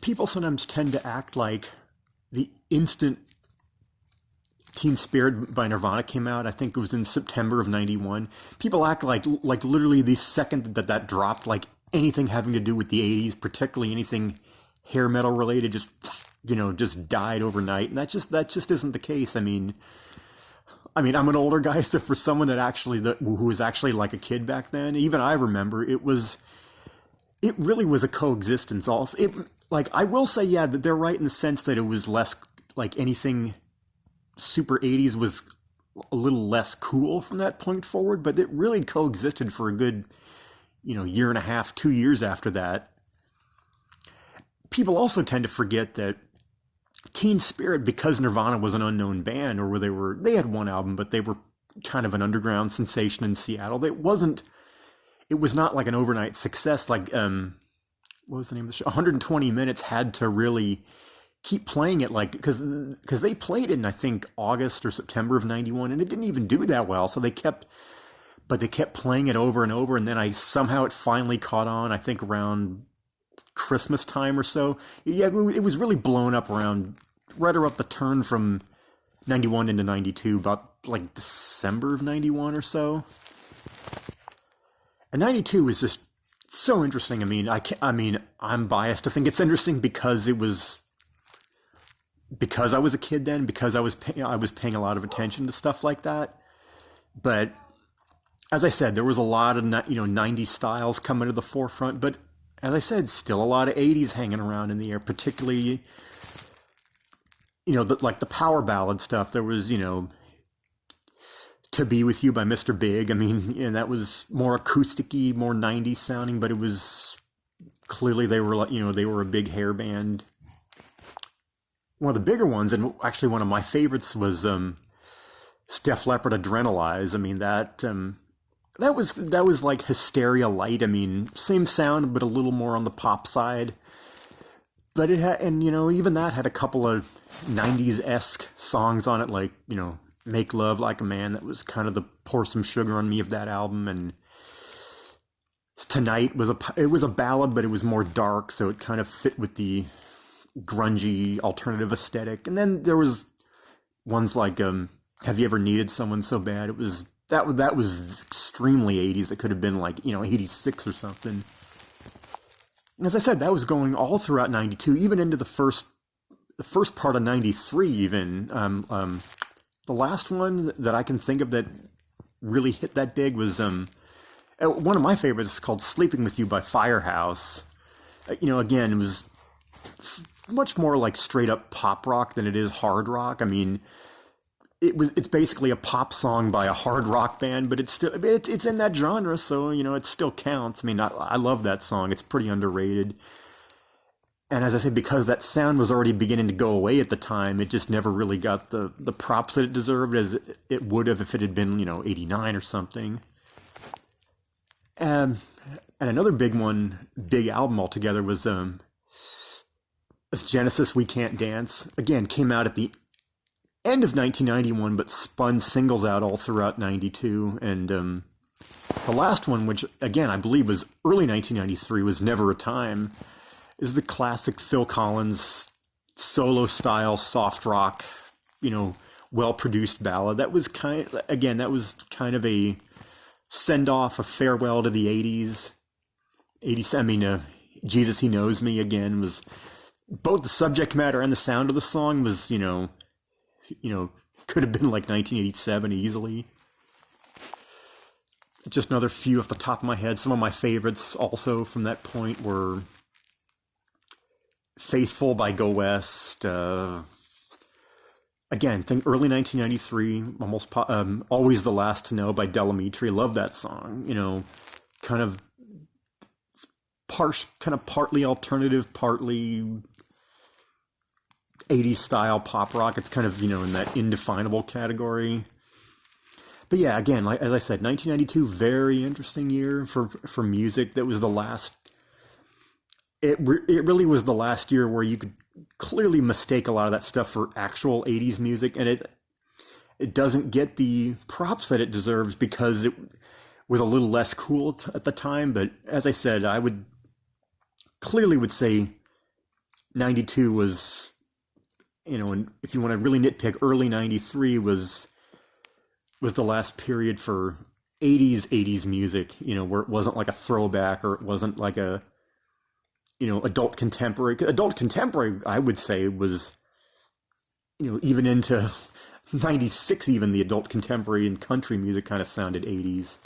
people sometimes tend to act like the instant Teen Spirit by Nirvana came out. I think it was in September of '91. People act like literally the second that dropped, like anything having to do with the '80s, particularly anything hair metal related, just died overnight. And that just isn't the case. I mean, I'm an older guy, so for someone who was actually like a kid back then, even I remember it really was a coexistence. Also, I will say, yeah, that they're right in the sense that it was less like anything super 80s was a little less cool from that point forward, but it really coexisted for a good, year and a half, 2 years after that. People also tend to forget that Teen Spirit, because Nirvana was an unknown band, or they had one album, but they were kind of an underground sensation in Seattle. It was not like an overnight success. Like, what was the name of the show? 120 Minutes had to really keep playing it, because they played it in, I think, August or September of '91, and it didn't even do that well. So they kept playing it over and over, and then it finally caught on, I think around Christmas time or so. Yeah, it was really blown up right around the turn from '91 into '92, about like December of '91 or so. And '92 was just so interesting. I'm biased to think it's interesting because I was a kid then, because I was paying a lot of attention to stuff like that. But as I said, there was a lot of 90s styles coming to the forefront. But as I said, still a lot of 80s hanging around in the air, particularly the power ballad stuff. There was To Be With You by Mr. Big. And that was more acousticy, more 90s sounding, but it was clearly they were a big hair band. One of the bigger ones, and actually one of my favorites, was Def Leppard Adrenalize. That was like Hysteria Light. Same sound, but a little more on the pop side. But it had, and even that had a couple of 90s-esque songs on it, like, Make Love Like a Man. That was kind of the Pour Some Sugar on Me of that album. And Tonight was a ballad, but it was more dark, so it kind of fit with the grungy alternative aesthetic. And then there was ones like Have You Ever Needed Someone So Bad? It was that was extremely 80s. It could have been like 86 or something. And as I said, that was going all throughout '92, even into the first part of '93. Even the last one that I can think of that really hit that big was one of my favorites is called "Sleeping with You" by Firehouse. Again, it was much more like straight up pop rock than it is hard rock. It's basically a pop song by a hard rock band, but it's in that genre, so it still counts. I love that song. It's pretty underrated. And as I said, because that sound was already beginning to go away at the time, it just never really got the props that it deserved as it would have if it had been, '89 or something. And another big album altogether was Genesis, We Can't Dance. Again, came out at the end of 1991, but spun singles out all throughout '92. And the last one, which again I believe was early 1993, was Never a Time, is the classic Phil Collins solo style soft rock, well-produced ballad. That was kind of a send-off, a farewell to the 80s. Jesus, He Knows Me, again, was both the subject matter and the sound of the song was, could have been like 1987 easily. Just another few off the top of my head. Some of my favorites also from that point were Faithful by Go West. Again, think early 1993, Always the Last to Know by Amitri. Love that song. Kind of partly alternative, partly 80s style pop rock. It's kind of, in that indefinable category. But yeah, again, as I said, 1992, very interesting year for music. That was the last, it really was the last year where you could clearly mistake a lot of that stuff for actual 80s music, and it doesn't get the props that it deserves because it was a little less cool at the time. But as I said, I would say 92 was, and if you want to really nitpick, early 93 was the last period for 80s music, where it wasn't like a throwback, or it wasn't like a, adult contemporary. Adult contemporary, I would say, was, even into 96, even the adult contemporary and country music kind of sounded 80s.